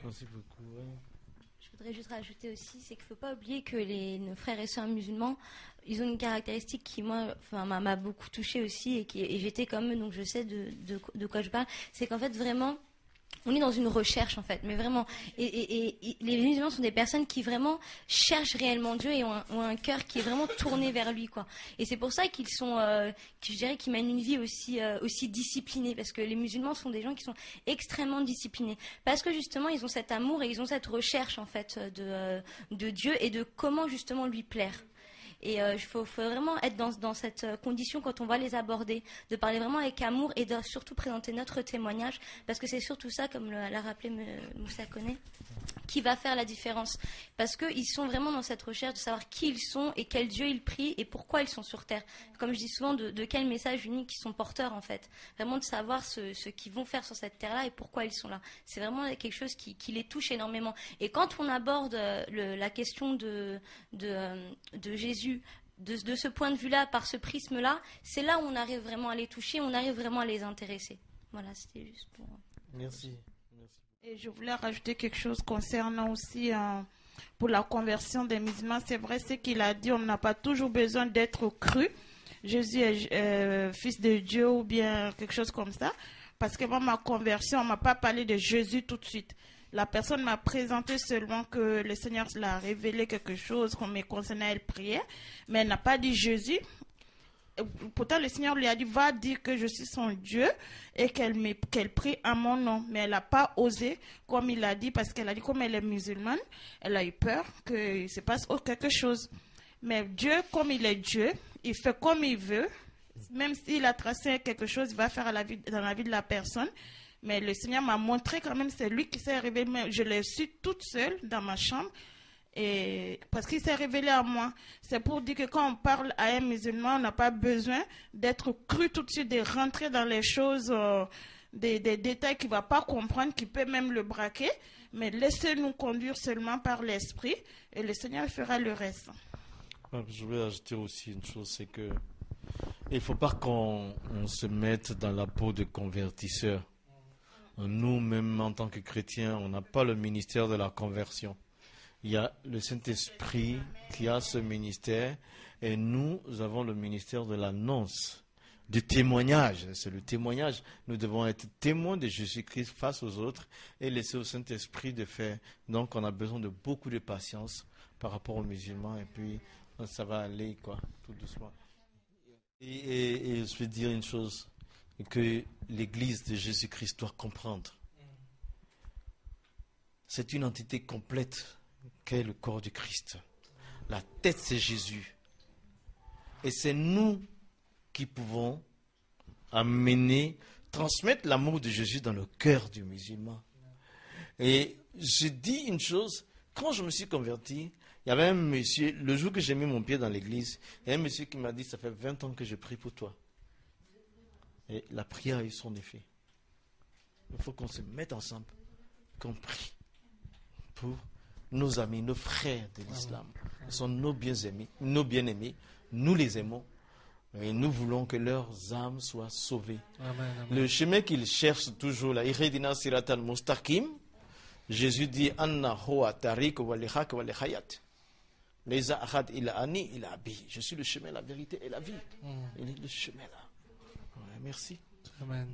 Merci beaucoup. Ouais. Je voudrais juste rajouter aussi, c'est qu'il ne faut pas oublier que nos frères et sœurs musulmans, ils ont une caractéristique qui, moi, m'a beaucoup touchée aussi, et j'étais comme eux, donc je sais de quoi je parle. C'est qu'en fait, vraiment, on est dans une recherche, en fait, mais vraiment. Et les musulmans sont des personnes qui vraiment cherchent réellement Dieu et ont un cœur qui est vraiment tourné vers lui, quoi. Et c'est pour ça qu'ils sont, je dirais, qu'ils mènent une vie aussi disciplinée, parce que les musulmans sont des gens qui sont extrêmement disciplinés, parce que justement, ils ont cet amour et ils ont cette recherche, en fait, de Dieu et de comment justement lui plaire. Et il faut vraiment être dans cette condition quand on va les aborder, de parler vraiment avec amour et de surtout présenter notre témoignage, parce que c'est surtout ça, comme l'a rappelé Moussa Koné, qui va faire la différence. Parce qu'ils sont vraiment dans cette recherche de savoir qui ils sont et quel Dieu ils prient et pourquoi ils sont sur terre. Comme je dis souvent, de quel message unique ils sont porteurs, en fait. Vraiment de savoir ce qu'ils vont faire sur cette terre-là et pourquoi ils sont là. C'est vraiment quelque chose qui les touche énormément. Et quand on aborde la question de Jésus, de ce point de vue-là, par ce prisme-là, c'est là où on arrive vraiment à les toucher, on arrive vraiment à les intéresser. Voilà, c'était juste pour... Merci. Et je voulais rajouter quelque chose concernant aussi pour la conversion des musulmans. C'est vrai ce qu'il a dit, on n'a pas toujours besoin d'être cru. Jésus est fils de Dieu ou bien quelque chose comme ça. Parce que moi, ma conversion, on ne m'a pas parlé de Jésus tout de suite. La personne m'a présenté seulement que le Seigneur l'a révélé quelque chose qu'on me concernait, elle priait, mais elle n'a pas dit Jésus. Pourtant, le Seigneur lui a dit, va dire que je suis son Dieu et qu'elle prie à mon nom. Mais elle n'a pas osé, comme il a dit, parce qu'elle a dit, comme elle est musulmane, elle a eu peur qu'il se passe quelque chose. Mais Dieu, comme il est Dieu, il fait comme il veut. Même s'il a tracé quelque chose, il va faire dans la vie de la personne. Mais le Seigneur m'a montré quand même, c'est lui qui s'est révélé. Je l'ai su toute seule dans ma chambre. Et parce qu'il s'est révélé à moi. C'est pour dire que quand on parle à un musulman, on n'a pas besoin d'être cru tout de suite, de rentrer dans les choses, des détails qu'il ne va pas comprendre, qui peut même le braquer. Mais laissez-nous conduire seulement par l'esprit et le Seigneur fera le reste. Je voulais ajouter aussi une chose, c'est que il ne faut pas qu'on se mette dans la peau de convertisseurs. Nous, même en tant que chrétiens, on n'a pas le ministère de la conversion. Il y a le Saint-Esprit qui a ce ministère et nous avons le ministère de l'annonce, du témoignage. C'est le témoignage. Nous devons être témoins de Jésus-Christ face aux autres et laisser au Saint-Esprit de faire. Donc, on a besoin de beaucoup de patience par rapport aux musulmans et puis ça va aller, quoi, tout doucement. Et je vais dire une chose que l'Église de Jésus-Christ doit comprendre. C'est une entité complète qu'est le corps du Christ. La tête, c'est Jésus. Et c'est nous qui pouvons transmettre l'amour de Jésus dans le cœur du musulman. Et je dis une chose, quand je me suis converti, il y avait un monsieur, le jour que j'ai mis mon pied dans l'église, il y a un monsieur qui m'a dit, ça fait 20 ans que je prie pour toi. Et la prière a eu son effet. Il faut qu'on se mette ensemble, qu'on prie pour nos amis, nos frères de l'islam. Ce sont nos bien-aimés, nous les aimons. Et nous voulons que leurs âmes soient sauvées. Amen. Le chemin qu'ils cherchent toujours, là, Ihdina siratal mustaqim, Jésus dit, Anna huwa tariq wa lihaq wa lihayat. Les ahad ila ani ila abi. Je suis le chemin, la vérité et la vie. Il est le chemin là. Ouais, merci. Amen.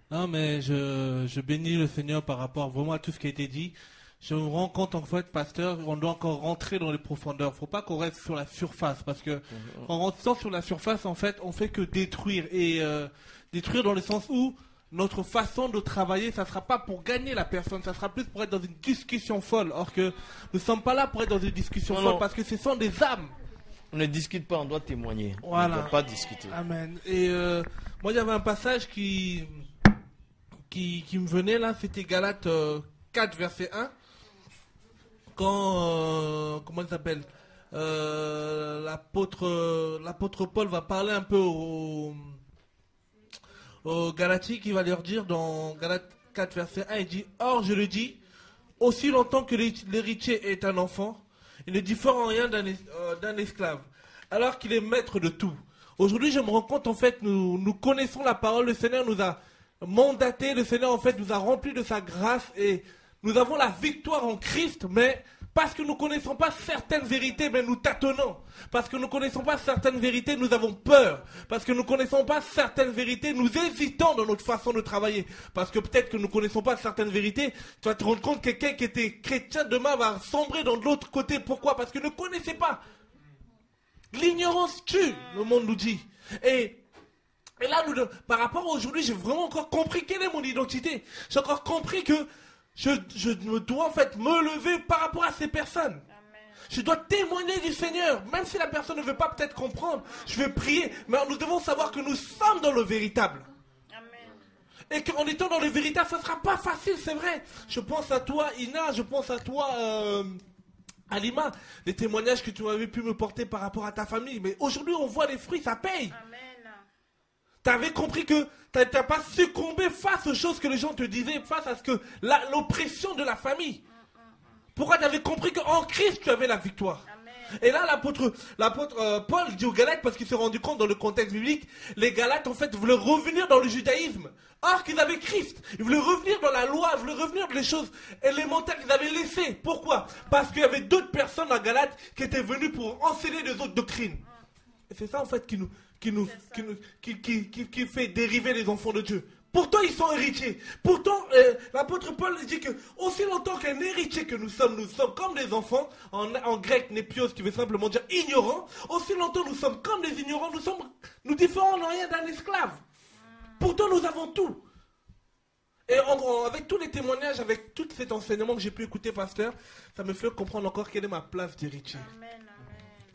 Non, mais je bénis le Seigneur par rapport vraiment à tout ce qui a été dit. Je me rends compte, en fait, pasteur, on doit encore rentrer dans les profondeurs. Il ne faut pas qu'on reste sur la surface, parce que en restant sur la surface, en fait, on fait que détruire. Et détruire dans le sens où notre façon de travailler, ça ne sera pas pour gagner la personne, ça sera plus pour être dans une discussion folle. Or que nous ne sommes pas là pour être dans une discussion folle, parce que ce sont des âmes. On ne discute pas, on doit témoigner. Voilà. On ne doit pas discuter. Amen. Et moi, il y avait un passage qui me venait là, c'était Galates 4, verset 1. Quand, comment il s'appelle, l'apôtre Paul va parler un peu aux Galatiens, qui va leur dire dans Galates 4, verset 1, il dit, « Or, je le dis, aussi longtemps que l'héritier est un enfant, il ne diffère en rien d'un esclave, alors qu'il est maître de tout. » Aujourd'hui, je me rends compte, en fait, nous connaissons la parole, le Seigneur nous a mandatés, le Seigneur, en fait, nous a remplis de sa grâce et Nous avons la victoire en Christ, mais parce que nous ne connaissons pas certaines vérités, mais nous tâtonnons. Parce que nous ne connaissons pas certaines vérités, nous avons peur. Parce que nous ne connaissons pas certaines vérités, nous hésitons dans notre façon de travailler. Parce que peut-être que nous ne connaissons pas certaines vérités, tu vas te rendre compte que quelqu'un qui était chrétien demain va sombrer dans l'autre côté. Pourquoi? Parce qu'il ne connaissait pas. L'ignorance tue, le monde nous dit. Et là, par rapport à aujourd'hui, j'ai vraiment encore compris quelle est mon identité. J'ai encore compris que je me dois en fait me lever par rapport à ces personnes. Amen. Je dois témoigner du Seigneur. Même si la personne ne veut pas peut-être comprendre, je vais prier. Mais nous devons savoir que nous sommes dans le véritable. Amen. Et qu'en étant dans le véritable, ce ne sera pas facile, c'est vrai. Je pense à toi, Ina, je pense à toi, Alima, les témoignages que tu avais pu me porter par rapport à ta famille. Mais aujourd'hui, on voit les fruits, ça paye. Amen. Tu avais compris que tu n'as pas succombé face aux choses que les gens te disaient, face à ce que l'oppression de la famille. Pourquoi tu avais compris qu'en Christ, tu avais la victoire. Amen. Et là, l'apôtre Paul dit aux Galates, parce qu'il s'est rendu compte dans le contexte biblique, les Galates, en fait, voulaient revenir dans le judaïsme. Or qu'ils avaient Christ. Ils voulaient revenir dans la loi, ils voulaient revenir dans les choses élémentaires qu'ils avaient laissées. Pourquoi? Parce qu'il y avait d'autres personnes en Galates qui étaient venues pour enseigner des autres doctrines. Et c'est ça, en fait, qui fait dériver les enfants de Dieu. Pourtant, ils sont héritiers. Pourtant, l'apôtre Paul dit que aussi longtemps qu'un héritier que nous sommes comme des enfants, en grec, népios, qui veut simplement dire ignorants, aussi longtemps nous sommes comme des ignorants, nous différons en rien d'un esclave. Pourtant, nous avons tout. Et avec tous les témoignages, avec tout cet enseignement que j'ai pu écouter, pasteur, ça me fait comprendre encore quelle est ma place d'héritier. Amen.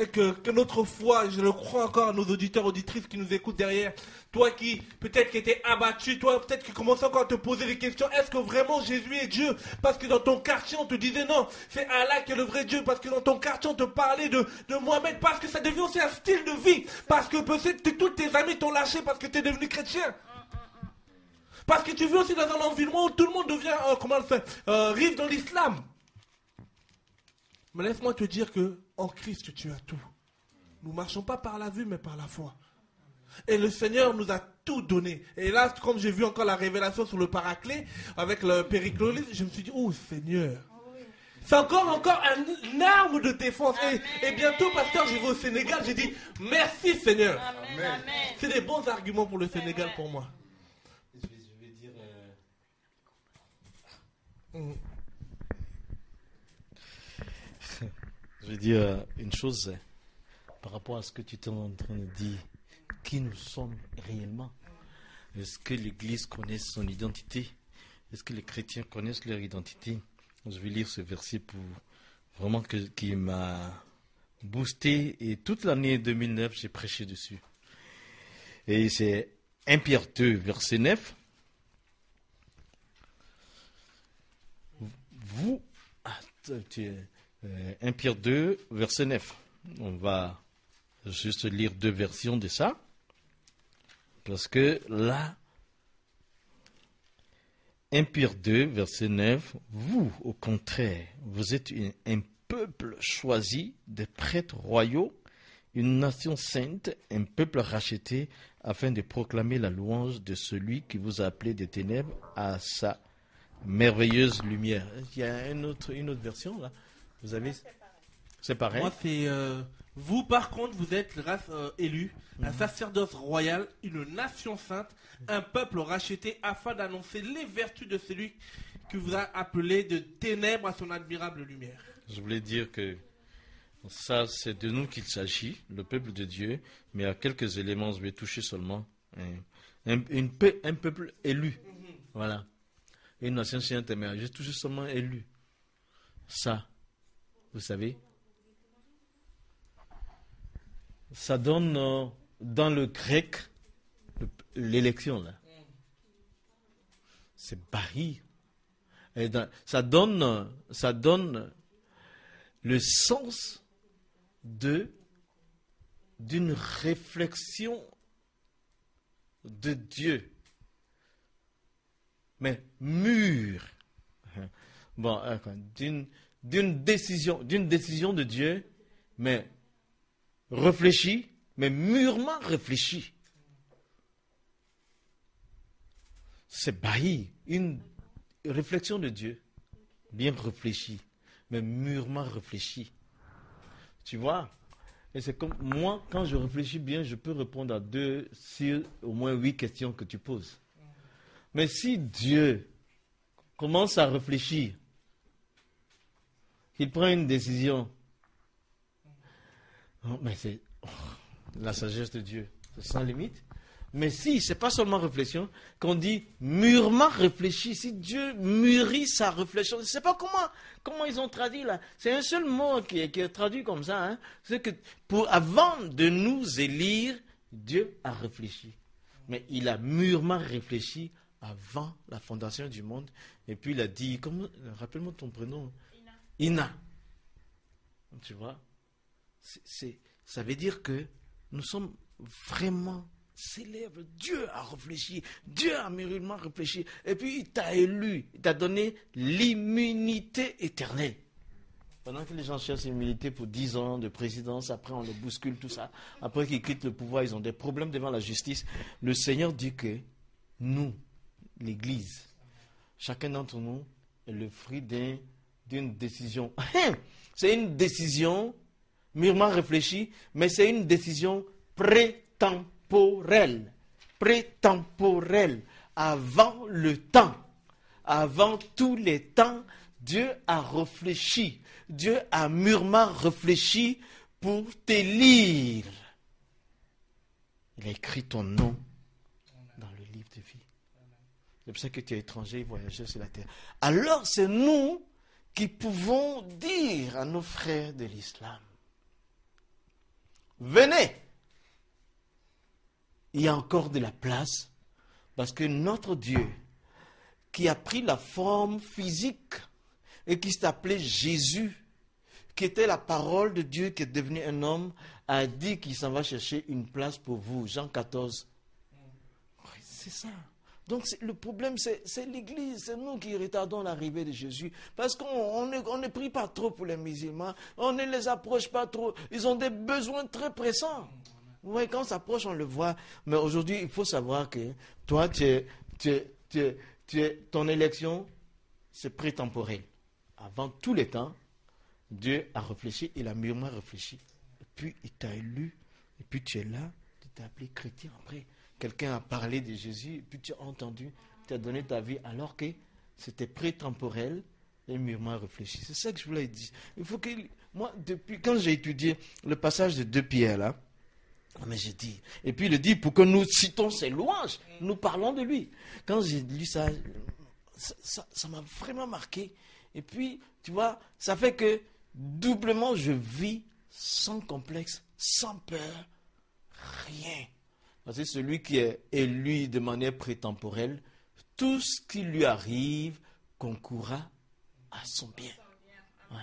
Et que notre foi, je le crois encore à nos auditeurs, auditrices qui nous écoutent derrière, toi qui peut-être qui étais abattu, toi peut-être qui commençais encore à te poser des questions, est-ce que vraiment Jésus est Dieu? Parce que dans ton quartier on te disait non, c'est Allah qui est le vrai Dieu, parce que dans ton quartier on te parlait de Mohamed, parce que ça devient aussi un style de vie, parce que peut-être tous tes amis t'ont lâché parce que tu es devenu chrétien. Parce que tu vis aussi dans un environnement où tout le monde devient, rive dans l'islam. Mais laisse-moi te dire que en Christ, tu as tout. Nous ne marchons pas par la vue, mais par la foi. Et le Seigneur nous a tout donné. Et là, comme j'ai vu encore la révélation sur le paraclet, avec le péricloliste, je me suis dit, oh Seigneur. C'est encore une arme de défense. Et bientôt, pasteur, je vais au Sénégal, j'ai dit, merci Seigneur. Amen. C'est des bons arguments pour le Sénégal pour moi. Je vais dire... Je vais dire une chose par rapport à ce que tu es en train de dire. Qui nous sommes réellement? Est-ce que l'Église connaît son identité? Est-ce que les chrétiens connaissent leur identité? Je vais lire ce verset pour vraiment qui m'a boosté. Et toute l'année 2009, j'ai prêché dessus. Et c'est 1 Pierre 2, verset 9. Vous... 1 Pierre 2, verset 9. On va juste lire deux versions de ça. Parce que là, 1 Pierre 2, verset 9, vous, au contraire, vous êtes un peuple choisi, des prêtres royaux, une nation sainte, un peuple racheté, afin de proclamer la louange de celui qui vous a appelé des ténèbres à sa merveilleuse lumière. Il y a une autre version là. Vous avez... C'est pareil. Moi, c'est... vous, par contre, vous êtes race élue, un sacerdoce royal, une nation sainte, un peuple racheté, afin d'annoncer les vertus de celui qui vous a appelé de ténèbres à son admirable lumière. Je voulais dire que ça, c'est de nous qu'il s'agit, le peuple de Dieu, mais à quelques éléments, je vais toucher seulement un peuple élu. Voilà. Une nation sainte, mais j'ai touché seulement élu. Ça. Vous savez, ça donne dans le grec l'élection là. C'est bari. Ça donne le sens d'une réflexion de Dieu, mais mûre. Bon, d'une décision de Dieu, mais réfléchie, mais mûrement réfléchie. C'est bailli, une réflexion de Dieu. bien réfléchi, mais mûrement réfléchi. Tu vois? Et c'est comme moi, quand je réfléchis bien, je peux répondre à 2 sur au moins 8 questions que tu poses. Mais si Dieu commence à réfléchir, il prend une décision, mais c'est la sagesse de Dieu, c'est sans limite. Mais si, c'est pas seulement réflexion, qu'on dit mûrement réfléchi, si Dieu mûrit sa réflexion, je ne sais pas comment ils ont traduit là, c'est un seul mot qui est traduit comme ça, hein. C'est que avant de nous élire, Dieu a réfléchi. Mais il a mûrement réfléchi avant la fondation du monde, et puis il a dit, rappelle-moi ton prénom, Ina. Tu vois, ça veut dire que nous sommes vraiment célèbres. Dieu a réfléchi, Dieu a mûrement réfléchi, et puis il t'a élu, il t'a donné l'immunité éternelle. Pendant que les gens cherchent l'immunité pour 10 ans de présidence, après on les bouscule, tout ça, après qu'ils quittent le pouvoir, ils ont des problèmes devant la justice. Le Seigneur dit que nous, l'Église, chacun d'entre nous est le fruit d'une décision. C'est une décision mûrement réfléchie, mais c'est une décision prétemporelle. Prétemporelle. Avant le temps. Avant tous les temps, Dieu a réfléchi. Dieu a mûrement réfléchi pour t'élire. Il a écrit ton nom dans le livre de vie. C'est pour ça que tu es étranger et voyageur sur la terre. Alors c'est nous qui pouvons dire à nos frères de l'islam, venez, il y a encore de la place, parce que notre Dieu, qui a pris la forme physique et qui s'appelait Jésus, qui était la parole de Dieu qui est devenu un homme, a dit qu'il s'en va chercher une place pour vous. Jean 14. Oui, c'est ça. Donc le problème, c'est l'Église, c'est nous qui retardons l'arrivée de Jésus, parce qu'on ne prie pas trop pour les musulmans, on ne les approche pas trop, ils ont des besoins très pressants. Oui, quand on s'approche, on le voit, mais aujourd'hui, il faut savoir que toi, ton élection, c'est prétemporel. Avant tous les temps, Dieu a réfléchi, il a mûrement réfléchi, et puis il t'a élu, et puis tu es là, tu t'es appelé chrétien après. Quelqu'un a parlé de Jésus, et puis tu as entendu, tu as donné ta vie, alors que c'était prétemporel et mûrement réfléchi. C'est ça que je voulais dire. Il faut que, moi, depuis, quand j'ai étudié le passage de 2 Pierre, là, mais j'ai dit, et puis il dit, pour que nous citons ses louanges, nous parlons de lui. Quand j'ai lu ça, ça m'a vraiment marqué. Et puis, tu vois, ça fait que doublement je vis sans complexe, sans peur, rien. Parce que celui qui est élu de manière prétemporelle, tout ce qui lui arrive concourra à son bien. Ouais.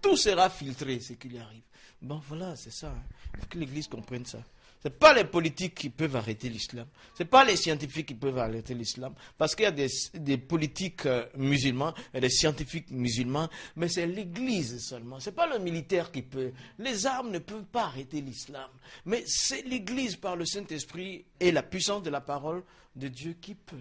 Tout sera filtré, ce qui lui arrive. Bon, voilà, c'est ça. Il faut que l'Église comprenne ça. Ce n'est pas les politiques qui peuvent arrêter l'islam. Ce n'est pas les scientifiques qui peuvent arrêter l'islam. Parce qu'il y a des politiques musulmans et des scientifiques musulmans, mais c'est l'Église seulement. Ce n'est pas le militaire qui peut. Les armes ne peuvent pas arrêter l'islam. Mais c'est l'Église par le Saint-Esprit et la puissance de la parole de Dieu qui peut.